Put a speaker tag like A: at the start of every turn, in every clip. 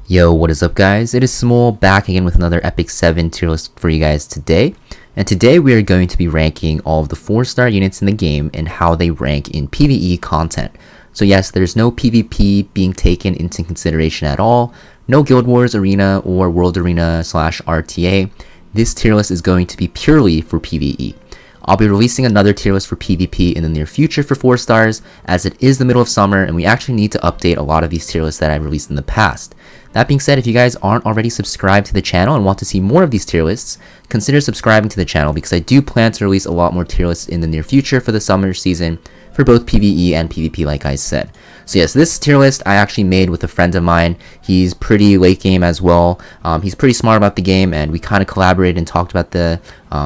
A: Yo, what is up guys? It is Samool back again with another Epic 7 tier list for you guys today. And today we are going to be ranking all of the 4-star units in the game and how they rank in PVE content. So yes, there's no PvP being taken into consideration at all, no Guild Wars Arena or World Arena / RTA. This tier list is going to be purely for PvE. I'll be releasing another tier list for PvP in the near future for 4 stars, as it is the middle of summer and we actually need to update a lot of these tier lists that I've released in the past. That being said, if you guys aren't already subscribed to the channel and want to see more of these tier lists, consider subscribing to the channel because I do plan to release a lot more tier lists in the near future for the summer season for both PvE and PvP like I said. So yes, this tier list I actually made with a friend of mine. He's pretty late game as well. He's pretty smart about the game and we kind of collaborated and talked about the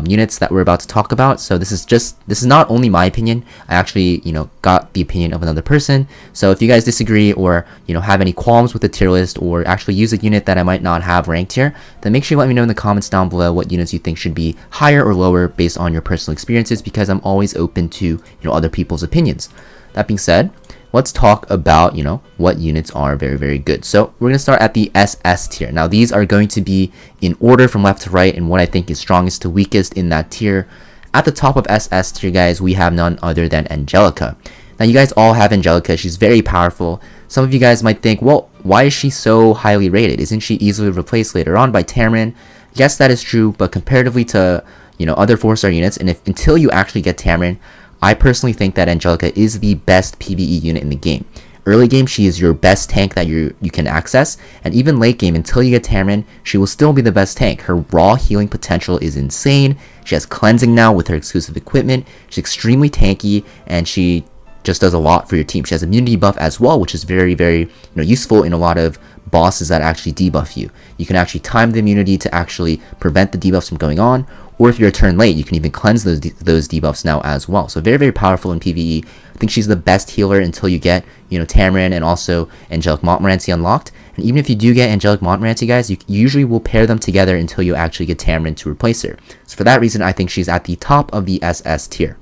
A: units that we're about to talk about. So this is not only my opinion. I actually, got the opinion of another person. So if you guys disagree or, have any qualms with the tier list or actually use a unit that I might not have ranked here, then make sure you let me know in the comments down below what units you think should be higher or lower based on your personal experiences, because I'm always open to, other people's opinions. That being said, let's talk about, what units are very, very good. So we're going to start at the SS tier. Now these are going to be in order from left to right and what I think is strongest to weakest in that tier. At the top of SS tier, guys, we have none other than Angelica. Now you guys all have Angelica. She's very powerful. Some of you guys might think, well, why is she so highly rated? Isn't she easily replaced later on by Armin? Yes, that is true, but comparatively to, other 4-star units, and until you actually get Armin, I personally think that Angelica is the best PvE unit in the game. Early game, she is your best tank that you can access, and even late game, until you get Armin, she will still be the best tank. Her raw healing potential is insane. She has cleansing now with her exclusive equipment. She's extremely tanky, and she just does a lot for your team. She has immunity buff as well, which is very, very useful in a lot of bosses that actually debuff you. You can actually time the immunity to actually prevent the debuffs from going on, or if you're a turn late, you can even cleanse those debuffs now as well. So very, very powerful in PvE. I think she's the best healer until you get, Armin and also Angelic Montmorency unlocked. And even if you do get Angelic Montmorency, guys, you usually will pair them together until you actually get Armin to replace her. So for that reason, I think she's at the top of the SS tier.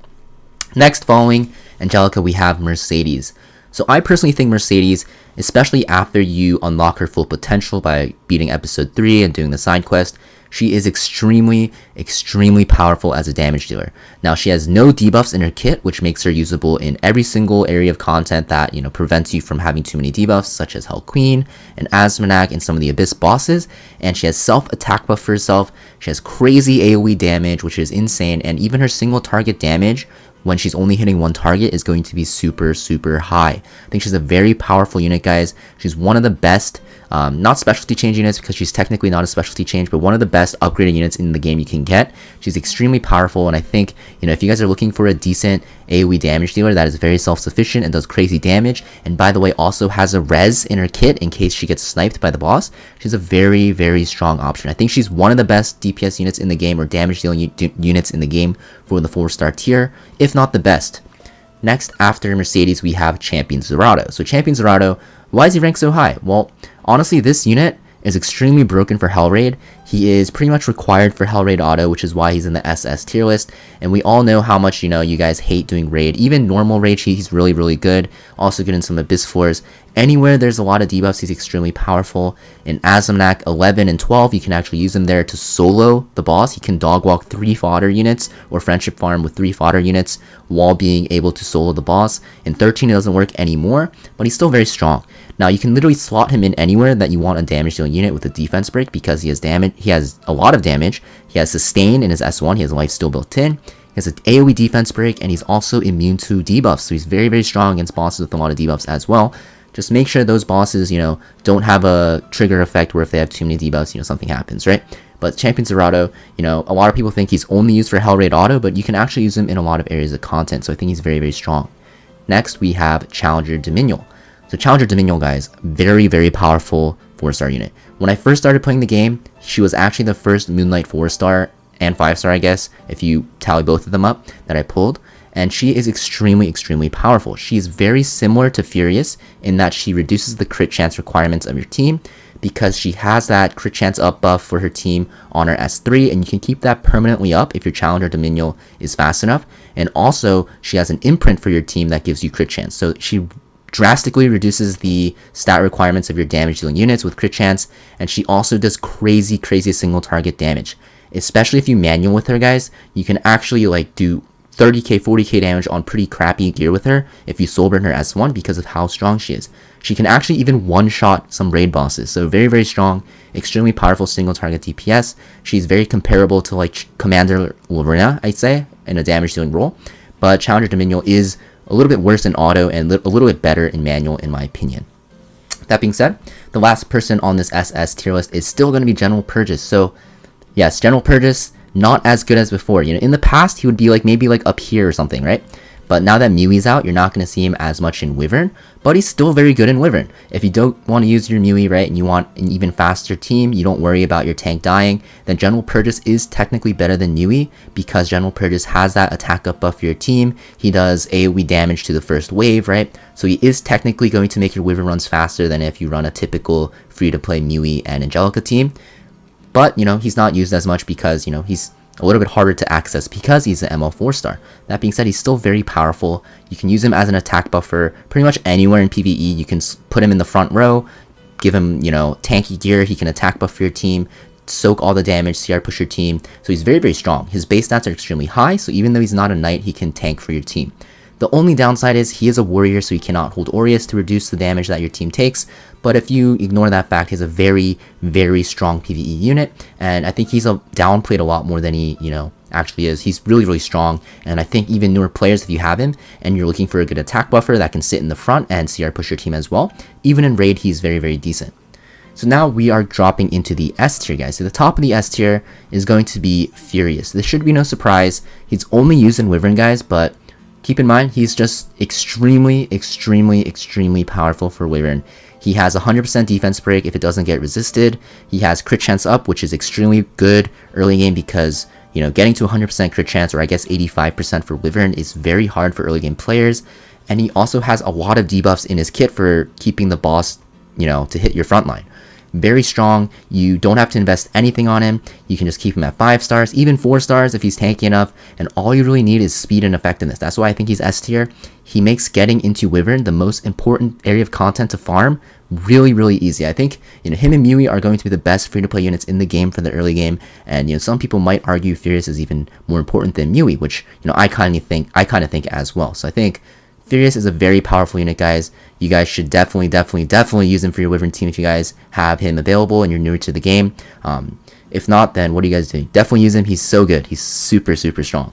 A: Next, following Angelica, we have Mercedes. So I personally think Mercedes, especially after you unlock her full potential by beating episode 3 and doing the side quest, she is extremely, extremely powerful as a damage dealer. Now, she has no debuffs in her kit, which makes her usable in every single area of content that, prevents you from having too many debuffs, such as Hell Queen and Asmonak and some of the Abyss bosses. And she has self-attack buff for herself. She has crazy AoE damage, which is insane. And even her single target damage, when she's only hitting one target, is going to be super, super high. I think she's a very powerful unit, guys. She's one of the best, not specialty change units because she's technically not a specialty change, but one of the best upgraded units in the game you can get. She's extremely powerful, and I think, if you guys are looking for a decent AoE damage dealer that is very self-sufficient and does crazy damage, and by the way, also has a res in her kit in case she gets sniped by the boss, she's a very, very strong option. I think she's one of the best DPS units in the game, or damage dealing units in the game for the 4-star tier, if not the best. Next, after Mercedes, we have Champion Zerato. So Champion Zerato, why is he ranked so high? Well, honestly, this unit is extremely broken for Hell Raid. He is pretty much required for Hell Raid auto, which is why he's in the SS tier list. And we all know how much, you guys hate doing raid. Even normal raid, he's really, really good. Also good in some Abyss floors. Anywhere there's a lot of debuffs, he's extremely powerful. In Asmonak 11 and 12, you can actually use him there to solo the boss. He can dog walk 3 fodder units or friendship farm with 3 fodder units while being able to solo the boss. In 13, it doesn't work anymore, but he's still very strong. Now, you can literally slot him in anywhere that you want a damage dealing unit with a defense break because he has damage. He has a lot of damage. He has sustain in his S1. He has life still built in. He has an AoE defense break, and he's also immune to debuffs. So he's very, very strong against bosses with a lot of debuffs as well. Just make sure those bosses, don't have a trigger effect where if they have too many debuffs, something happens, right? But Champion Zerato, a lot of people think he's only used for Hell Raid auto, but you can actually use him in a lot of areas of content. So I think he's very, very strong. Next, we have Challenger Dominiel. So Challenger Dominiel, guys, very, very powerful 4-star unit. When I first started playing the game, she was actually the first Moonlight 4-star and 5-star, I guess, if you tally both of them up, that I pulled. And she is extremely, extremely powerful. She is very similar to Purrgis in that she reduces the crit chance requirements of your team because she has that crit chance up buff for her team on her S3, and you can keep that permanently up if your Challenger Dominiel is fast enough. And also, she has an imprint for your team that gives you crit chance. So she drastically reduces the stat requirements of your damage dealing units with crit chance, and she also does crazy single target damage. Especially if you manual with her, guys, you can actually like do 30k, 40k damage on pretty crappy gear with her if you soul burn her S1 because of how strong she is. She can actually even one-shot some raid bosses, so very strong, extremely powerful single target DPS. She's very comparable to like Commander Lorena, I'd say, in a damage dealing role, but Challenger Dominiel is a little bit worse in auto and a little bit better in manual in my opinion. That being said, the last person on this SS tier list is still going to be General Purrgis. So yes, General Purrgis, not as good as before. You know, in the past, he would be like maybe like up here or something, right? But now that Mewie's out, you're not going to see him as much in Wyvern, but he's still very good in Wyvern. If you don't want to use your Mewie, right, and you want an even faster team, you don't worry about your tank dying, then General Purrgis is technically better than Mewie because General Purrgis has that attack up buff for your team. He does AoE damage to the first wave, right? So he is technically going to make your Wyvern runs faster than if you run a typical free-to-play Mewie and Angelica team. But, you know, he's not used as much because, you know, he's a little bit harder to access because he's an ML 4-star. That being said, he's still very powerful. You can use him as an attack buffer pretty much anywhere in PvE. You can put him in the front row, give him, you know, tanky gear. He can attack buff for your team, soak all the damage, CR push your team. So he's very strong. His base stats are extremely high, so even though he's not a knight, he can tank for your team. The only downside is he is a warrior, so he cannot hold Aureus to reduce the damage that your team takes. But if you ignore that fact, he's a very strong PvE unit, and I think he's downplayed a lot more than he, you know, actually is. He's really strong, and I think even newer players, if you have him and you're looking for a good attack buffer that can sit in the front and CR push your team as well, even in raid, he's very decent. So now we are dropping into the S tier, guys. So the top of the S tier is going to be Furious. This should be no surprise. He's only used in Wyvern, guys, but keep in mind, he's just extremely powerful for Wyvern. He has 100% defense break if it doesn't get resisted. He has crit chance up, which is extremely good early game because, you know, getting to 100% crit chance, or I guess 85% for Wyvern, is very hard for early game players. And he also has a lot of debuffs in his kit for keeping the boss, you know, to hit your front line. Very strong. You don't have to invest anything on him. You can just keep him at 5 stars, even 4 stars if he's tanky enough, and all you really need is speed and effectiveness. That's why I think he's S tier. He makes getting into Wyvern the most important area of content to farm really easy. I think, you know, him and Mewie are going to be the best free-to-play units in the game for the early game, and, you know, some people might argue Furious is even more important than Mewie, which, you know, I kind of think as well. So I think Furious is a very powerful unit, guys. You guys should definitely use him for your Wyvern team if you guys have him available and you're newer to the game. If not, then what are you guys doing? Definitely use him. He's so good. He's super strong.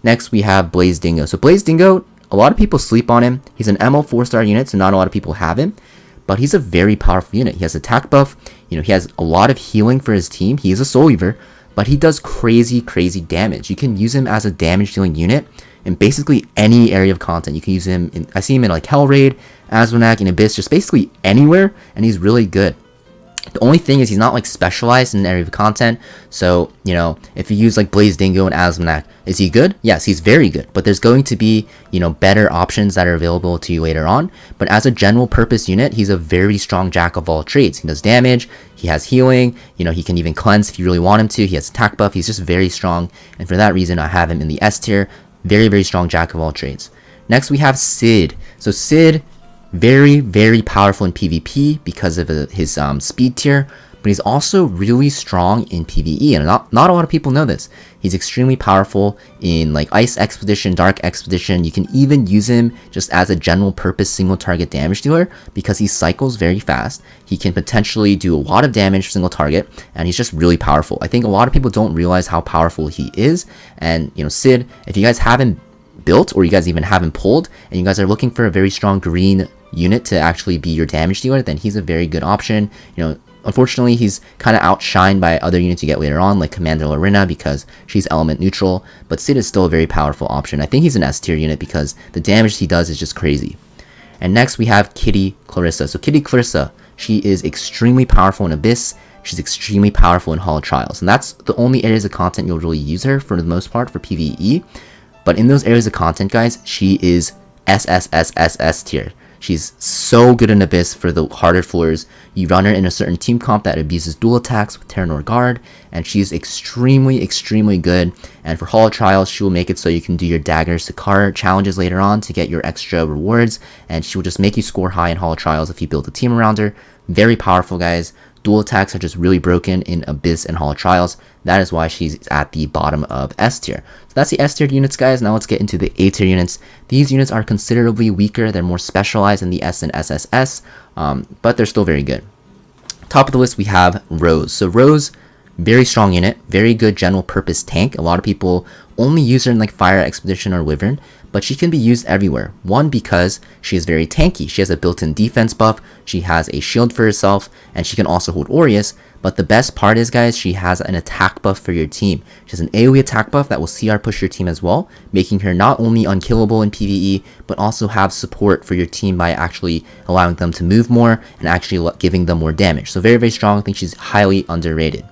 A: Next, we have Blaze Dingo. So Blaze Dingo, a lot of people sleep on him. He's an ML 4-star unit, so not a lot of people have him. But he's a very powerful unit. He has attack buff. You know, he has a lot of healing for his team. He is a Soul Weaver, but he does crazy damage. You can use him as a damage dealing unit in basically any area of content. You can use him in, I see him in like Hell Raid, Azmonak, and Abyss, just basically anywhere, and he's really good. The only thing is he's not like specialized in an area of content, so, you know, if you use like Blaze Dingo and Azmonak, is he good? Yes, he's very good, but there's going to be, you know, better options that are available to you later on. But as a general purpose unit, he's a very strong jack of all trades. He does damage, he has healing, you know, he can even cleanse if you really want him to, he has attack buff, he's just very strong, and for that reason I have him in the S tier. Very strong jack of all trades. Next we have Cidd. So Cidd, very powerful in PvP because of his speed tier, but he's also really strong in PvE, and not a lot of people know this. He's extremely powerful in like Ice Expedition, Dark Expedition. You can even use him just as a general purpose single target damage dealer because he cycles very fast. He can potentially do a lot of damage single target, and he's just really powerful. I think a lot of people don't realize how powerful he is, and, you know, Cidd, if you guys haven't built or you guys even haven't pulled and you guys are looking for a very strong green unit to actually be your damage dealer, then he's a very good option. You know, unfortunately he's kind of outshined by other units you get later on, like Commander Lorena, because she's element neutral, but Cidd is still a very powerful option. I think he's an S tier unit because the damage he does is just crazy. And next we have Kitty Clarissa. So Kitty Clarissa, she is extremely powerful in Abyss. She's extremely powerful in Hall of Trials, and that's the only areas of content you'll really use her for the most part for PvE. But in those areas of content, guys, she is S tier. She's so good in Abyss for the harder floors. You run her in a certain team comp that abuses dual attacks with Terranor Guard, and she's extremely, extremely good. And for Hall of Trials, she will make it so you can do your Dagger Sakar challenges later on to get your extra rewards, and she will just make you score high in Hall of Trials if you build a team around her. Very powerful, guys. Dual attacks are just really broken in Abyss and Hall of Trials. That is why she's at the bottom of S tier. So that's the S tier units, guys. Now let's get into the A tier units. These units are considerably weaker. They're more specialized in the S and SSS, but they're still very good. Top of the list, we have Rose. So Rose, very strong unit, very good general purpose tank. A lot of people only use her in like Fire Expedition or Wyvern, but she can be used everywhere. One, because she is very tanky. She has a built-in defense buff, she has a shield for herself, and she can also hold Aureus. But the best part is, guys, she has an attack buff for your team. She has an AoE attack buff that will CR push your team as well, making her not only unkillable in PvE, but also have support for your team by actually allowing them to move more and actually giving them more damage. So very, very strong. I think she's highly underrated.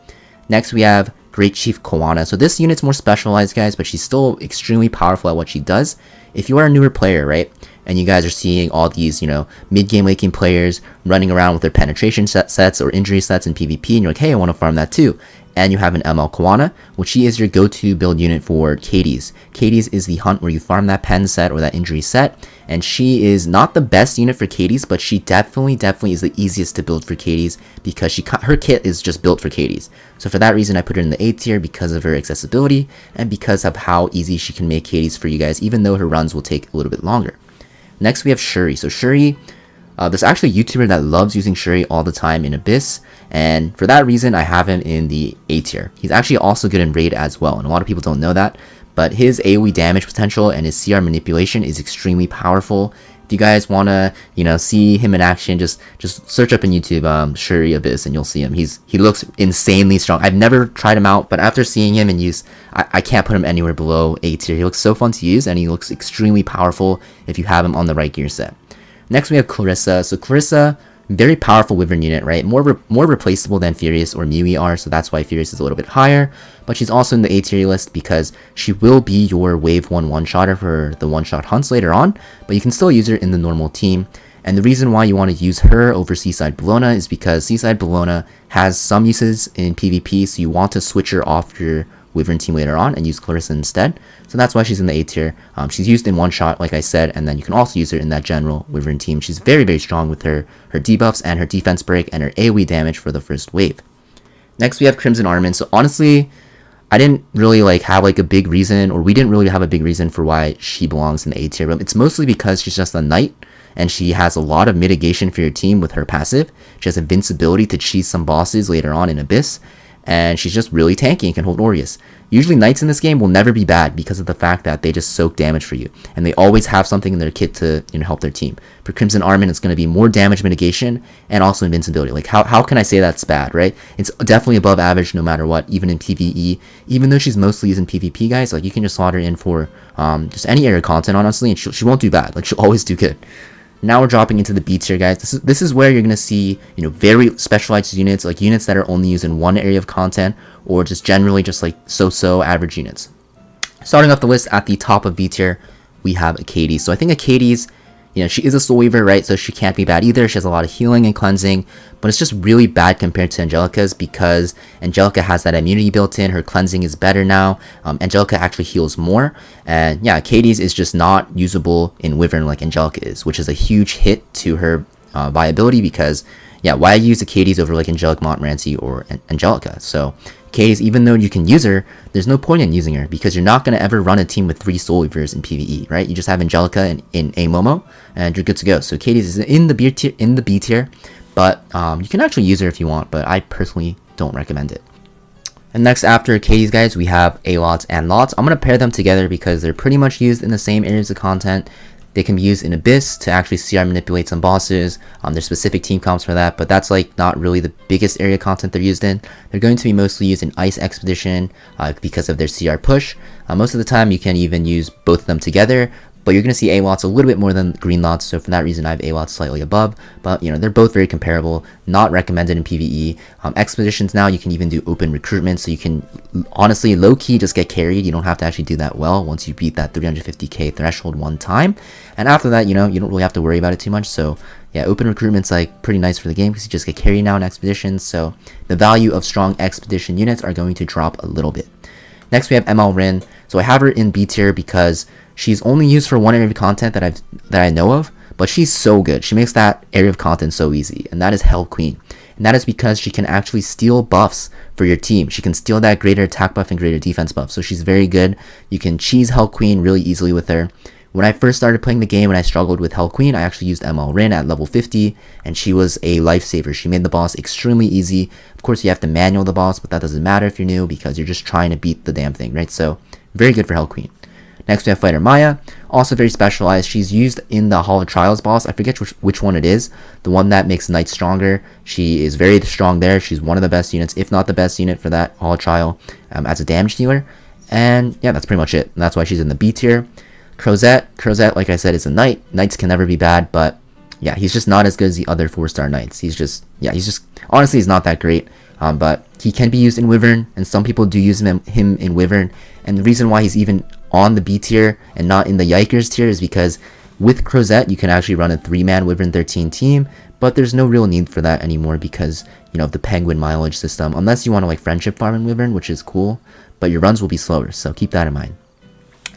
A: Next, we have Great Chief Khawana. So this unit's more specialized, guys, but she's still extremely powerful at what she does. If you are a newer player, right, and you guys are seeing all these, mid-game, late-game players running around with their penetration sets or injury sets in PvP, and you're like, hey, I want to farm that too. And you have an ML Khawana, which she is your go-to build unit for Achates. Achates is the hunt where you farm that pen set or that injury set, and she is not the best unit for Achates, but she definitely is the easiest to build for Achates because her kit is just built for Achates. So for that reason, I put her in the A tier because of her accessibility and because of how easy she can make Achates for you guys, even though her runs will take a little bit longer. Next, we have Schuri. So Schuri, there's actually a YouTuber that loves using Schuri all the time in Abyss, and for that reason, I have him in the A tier. He's actually also good in Raid as well, and a lot of people don't know that, but his AoE damage potential and his CR manipulation is extremely powerful. If you guys want to, see him in action, just search up in YouTube Schuri Abyss and you'll see him. He looks insanely strong. I've never tried him out, but after seeing him in use, I can't put him anywhere below A tier. He looks so fun to use, and he looks extremely powerful if you have him on the right gear set. Next, we have Clarissa. So Clarissa, very powerful Wyvern unit, right? More replaceable than Furious or Mui are, so that's why Furious is a little bit higher. But she's also in the A tier list because she will be your wave 1 one-shotter for the one-shot hunts later on, but you can still use her in the normal team. And the reason why you want to use her over Seaside Bologna is because Seaside Bologna has some uses in PvP, so you want to switch her off your Wyvern team later on and use Clarissa instead. So that's why she's in the A tier. She's used in one shot, like I said, and then you can also use her in that general Wyvern team. She's very, very strong with her debuffs and her defense break and her AoE damage for the first wave. Next, we have Crimson Armin. So honestly, I didn't really have a big reason, or we didn't really have a big reason for why she belongs in the A tier. But it's mostly because she's just a knight, and she has a lot of mitigation for your team with her passive. She has invincibility to cheese some bosses later on in Abyss, and she's just really tanky and can hold Aureus. Usually knights in this game will never be bad because of the fact that they just soak damage for you, and they always have something in their kit to help their team. For Crimson Armin, it's going to be more damage mitigation and also invincibility. How can I say that's bad, right? It's definitely above average no matter what, even in PvE. Even though she's mostly used in PvP, guys, you can just slot her in for just any area content, honestly, and she won't do bad. She'll always do good. Now we're dropping into the B tier, guys. This is where you're gonna see, very specialized units, units that are only used in one area of content, or just generally just so-so average units. Starting off the list at the top of B tier, we have Achates. So I think Achates, she is a soul weaver, right? So she can't be bad either. She has a lot of healing and cleansing, but it's just really bad compared to Angelica's because Angelica has that immunity built in. Her cleansing is better now. Angelica actually heals more. And yeah, Achates is just not usable in Wyvern like Angelica is, which is a huge hit to her viability because, yeah, why use Achates over Angelic Montmorency or Angelica? So Achates, even though you can use her, there's no point in using her because you're not going to ever run a team with 3 Soul Weavers in PvE, right? You just have Angelica in a Momo, and you're good to go. So Achates is in the B tier, but you can actually use her if you want, but I personally don't recommend it. And next after Achates, guys, we have Alots and Lots. I'm going to pair them together because they're pretty much used in the same areas of content. They can be used in Abyss to actually CR manipulate some bosses. There's specific team comps for that, but that's not really the biggest area content they're used in. They're going to be mostly used in Ice Expedition because of their CR push. Most of the time you can even use both of them together, but you're going to see AWATs a little bit more than green lots, so for that reason I have AWATs slightly above, but you know, they're both very comparable, not recommended in PvE. Expeditions now, you can even do open recruitment, so you can honestly low-key just get carried. You don't have to actually do that well once you beat that 350k threshold one time, and after that, you know, you don't really have to worry about it too much. So yeah, open recruitment's like pretty nice for the game because you just get carried now in expeditions, so the value of strong expedition units are going to drop a little bit. Next we have ML Rin. So I have her in B tier because she's only used for one area of content that I know of, but she's so good. She makes that area of content so easy, and that is Hell Queen. And that is because she can actually steal buffs for your team. She can steal that greater attack buff and greater defense buff, so she's very good. You can cheese Hell Queen really easily with her. When I first started playing the game and I struggled with Hell Queen, I actually used ML Rin at level 50, and she was a lifesaver. She made the boss extremely easy. Of course, you have to manual the boss, but that doesn't matter if you're new because you're just trying to beat the damn thing, right? So, very good for Hell Queen. Next, we have Fighter Maya, also very specialized. She's used in the Hall of Trials boss. I forget which one it is. The one that makes Knights stronger. She is very strong there. She's one of the best units, if not the best unit for that Hall of Trial as a damage dealer. And yeah, that's pretty much it. And that's why she's in the B tier. Crozet, like I said, is a knight. Knights can never be bad, but yeah, he's just not as good as the other 4-star knights. He's just honestly, he's not that great. But he can be used in Wyvern, and some people do use him in Wyvern. And the reason why he's even on the B tier and not in the Yikers tier is because with Crozet, you can actually run a 3-man Wyvern 13 team, but there's no real need for that anymore because, you know, of the Penguin mileage system, unless you want to like friendship farm in Wyvern, which is cool, but your runs will be slower, so keep that in mind.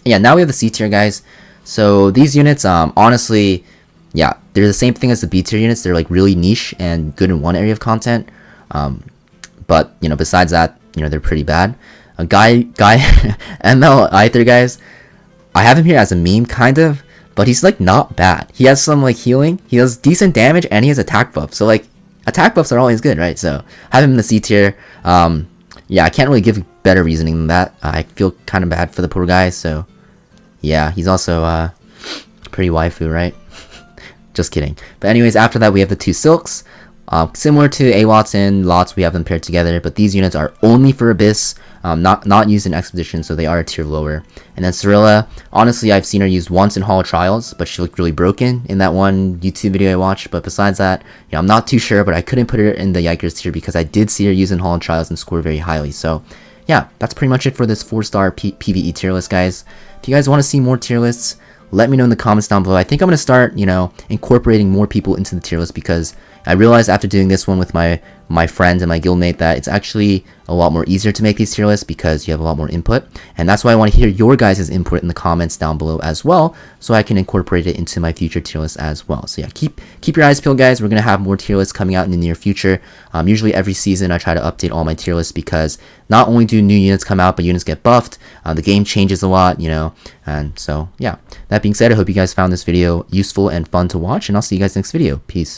A: Yeah, now we have the C tier guys. So these units, honestly, yeah, they're the same thing as the B tier units. They're like really niche and good in one area of content. But you know, besides that, you know, they're pretty bad. A guy ML Aether guys, I have him here as a meme kind of, but he's like not bad. He has some like healing, he has decent damage, and he has attack buff. So like attack buffs are always good, right? So I have him in the C tier. Yeah, I can't really give better reasoning than that. I feel kind of bad for the poor guy, so yeah, he's also pretty waifu, right? Just kidding. But anyways, after that we have the 2 Silks. Similar to AWATs and Lots, we have them paired together, but these units are only for Abyss, not used in Expedition, so they are a tier lower. And then Cirilla, honestly, I've seen her used once in Hall of Trials, but she looked really broken in that one YouTube video I watched. But besides that, you know, I'm not too sure, but I couldn't put her in the Yikers tier because I did see her use in Hall of Trials and score very highly. So yeah, that's pretty much it for this 4-star PvE tier list, guys. If you guys want to see more tier lists, let me know in the comments down below. I think I'm going to start, you know, incorporating more people into the tier list because I realized after doing this one with my friends and my guildmate that it's actually a lot more easier to make these tier lists because you have a lot more input. And that's why I want to hear your guys' input in the comments down below as well, so I can incorporate it into my future tier list as well. So yeah, keep your eyes peeled, guys. We're going to have more tier lists coming out in the near future. Usually every season I try to update all my tier lists because not only do new units come out, but units get buffed. The game changes a lot, you know. And so yeah, that being said, I hope you guys found this video useful and fun to watch, and I'll see you guys next video. Peace.